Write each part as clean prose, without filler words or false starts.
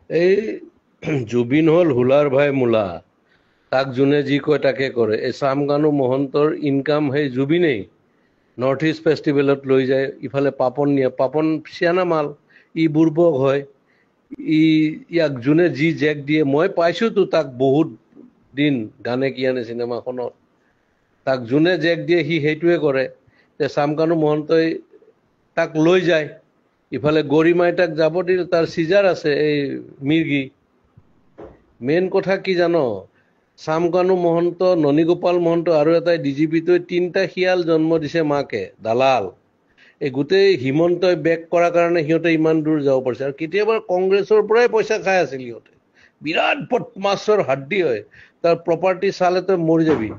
এই জুবিন হল হুলাৰ ভাই মূলা, তাক যোনে যি কয় তাকে কৰে। এই চামকানু মহন্তৰ ইনকাম সেই জুবিনেই। নৰ্থ ইষ্ট ফেষ্টিভেলত লৈ যায়, ইফালে পাপন নিয়ে, পাপন চিয়ানা মাল, ই বুৰ্বক হয়। ই ইয়াক যোনে যি জেক দিয়ে, মই পাইছোতো তাক বহুত দিন গানে কি আনে চিনেমাখনত, তাক যোনে জেক দিয়ে সি সেইটোৱে কৰে। তে চামকানু মহন্তই তাক লৈ যায়, ইফালে গৰিমাই তাক যাব দিল, তাৰ চিজাৰ আছে এই মিৰ্গি। মেইন কথা কি জানো, চামকানু মহন্ত, ননীগোপাল মহন্ত আৰু এটাই ডিজিপিটোৱে তিনিটা শিয়াল জন্ম দিছে মাকে, দালাল। এই গোটেই হিমন্তই বেক কৰাৰ কাৰণে সিহঁতে ইমান দূৰ যাব পাৰিছে। আৰু কেতিয়াবা কংগ্ৰেছৰ পৰাই পইচা খাই আছিল সিহঁতে, বিৰাট বদমাছৰ হাড্ডি হয়, তাৰ প্ৰপাৰ্টি চালে তই মৰি যাবি।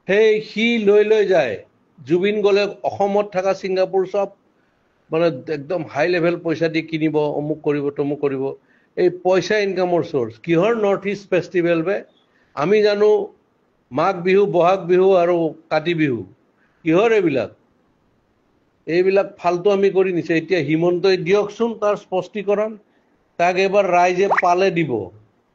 সেই সি লৈ লৈ যায়, জুবিন গ'লে অসমত থকা ছিংগাপুৰ চব মানে একদম হাই লেভেল পইচা দি কিনিব, অমুক কৰিব তমুক কৰিব। এই পইচা ইনকামৰ চ'ৰ্চ কিহৰ? নৰ্থ ইষ্ট ফেষ্টিভেল বে। আমি জানো মাঘ বিহু, বহাগ বিহু আৰু কাতি বিহু, কিহৰ এইবিলাক? এইবিলাক ফাল্টু আমি কৰি নিছে। এতিয়া হিমন্তই দিয়কচোন তাৰ স্পষ্টীকৰণ, তাক এবাৰ ৰাইজে পালে দিব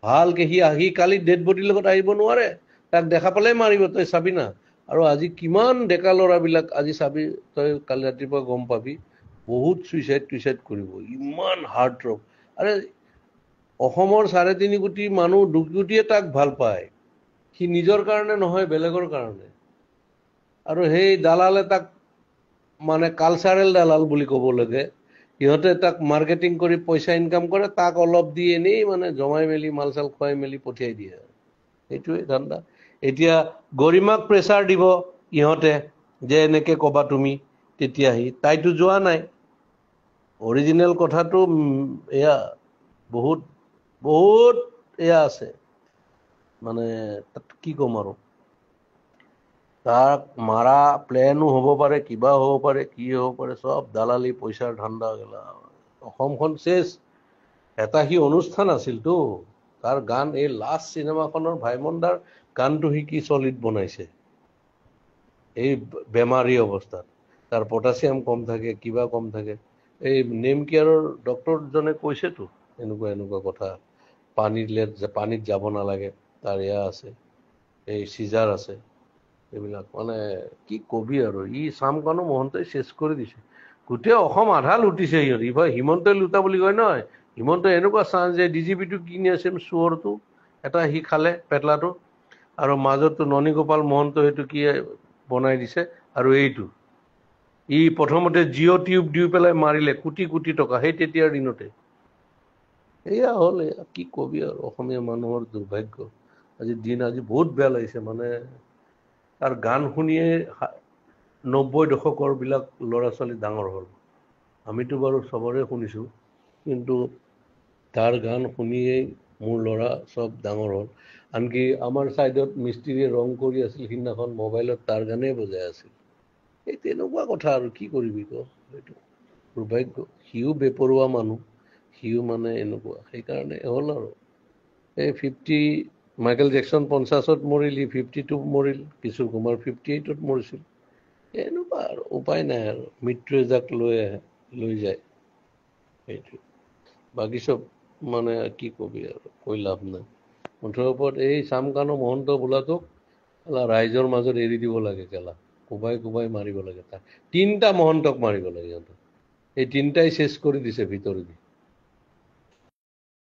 ভালকে। সি কালি ডেড বডিৰ লগত আহিব নোৱাৰে, তাক দেখা পালে মাৰিব, তই চাবি না। আৰু আজি কিমান ডেকা ল'ৰাবিলাক, আজি চাবি তই, কালি ৰাতিপুৱা গম পাবি, বহুত চুইচাইড কৰিব, ইমান হাৰ্ট ড্ৰপ। আৰে অসমৰ 3.5 কোটি মানুহ, 2 কোটিয়ে তাক ভাল পায়, সি নিজৰ কাৰণে নহয়, বেলেগৰ কাৰণে। আৰু সেই দালালে তাক মানে কালচাৰেল দালাল বুলি ক'ব লাগে, সিহঁতে তাক মাৰ্কেটিং কৰি পইচা ইনকাম কৰে, তাক অলপ দি এনেই মানে জমাই মেলি মাল চাল খুৱাই মেলি পঠিয়াই দিয়ে। সেইটোৱে ধান্দা। এতিয়া গৰিমাক প্ৰেছাৰ দিব ইহঁতে, যে এনেকে ক'বা তুমি, তেতিয়াহি তাইতো যোৱা নাই। অৰিজিনেল কথাটো এয়া বহুত বহুত এয়া আছে, মানে তাত কি ক'ম আৰু। তাক মাৰা প্লেনো হ'ব পাৰে, কিবা হ'ব পাৰে, কি হ'ব পাৰে, চব দালালি পইচাৰ ধান্দা গেলা। অসমখন চেচ। এটা সি অনুষ্ঠান আছিলতো, তাৰ গান, এই লাষ্ট চিনেমাখনৰ ভাইমন দাৰ গানটো সি কি চলিড বনাইছে এই বেমাৰী অৱস্থাত। তাৰ পটাছিয়াম কম থাকে, কিবা কম থাকে। এই নেম কেয়াৰৰ ডক্টৰজনে কৈছেতো এনেকুৱা এনেকুৱা কথা, পানীত যাব নালাগে, তাৰ এয়া আছে, এই চিজাৰ আছে, এইবিলাক মানে কি কবি আৰু। ই চামকানু মহন্তই চেচ কৰি দিছে, গোটেই অসম আধা লুটিছে সিহঁত। ইফালে হিমন্তই লুটা বুলি কয় নহয়, হিমন্তই এনেকুৱা চান্স যে ডিজিপিটো কিনি আছে চোৰটো এটা, সি খালে পেটলাটো। আৰু মাজতো ননীগোপাল মহন্ত সেইটো কি বনাই দিছে। আৰু এইটো ই প্ৰথমতে জিঅ' টিউব দি পেলাই মাৰিলে, কোটি কোটি টকা, সেই তেতিয়াৰ দিনতে। এয়া হ'ল, এয়া কি কবি আৰু, অসমীয়া মানুহৰ দুৰ্ভাগ্য। আজি বহুত বেয়া লাগিছে মানে। তাৰ গান শুনিয়ে 90 দশকৰ বিলাক ল'ৰা ছোৱালী ডাঙৰ হ'ল। আমিতো বাৰু চবৰে শুনিছোঁ, কিন্তু তাৰ গান শুনিয়েই মোৰ ল'ৰা চব ডাঙৰ হ'ল। আনকি আমাৰ ছাইডত মিস্ত্ৰীয়ে ৰং কৰি আছিল, সিদিনাখন মোবাইলত তাৰ গানেই বজাই আছিল। এই তেনেকুৱা কথা আৰু কি কৰিবি ক, এইটো দুৰ্ভাগ্য। সিও বেপৰুৱা মানুহ, সিও মানে এনেকুৱা, সেইকাৰণে হ'ল আৰু। এই মাইকেল জেকচন 50ত মৰিল, ই 52 মৰিল, কিশোৰ কুমাৰ 58ত মৰিছিল। এনেকুৱা আৰু উপায় নাই আৰু, মৃত্যুৱে যাক লৈ আহে লৈ যায়, সেইটো। বাকী চব মানে কি কবি আৰু, কৈ লাভ নাই। মুঠৰ ওপৰত এই চামকানু মহন্ত বোলাটোক ৰাইজৰ মাজত এৰি দিব লাগে কেলা, কোবাই কোবাই মাৰিব লাগে। তাক 3টা মহন্তক মাৰিব লাগে সিহঁতক, এই 3টাই চেচ কৰি দিছে ভিতৰেদি।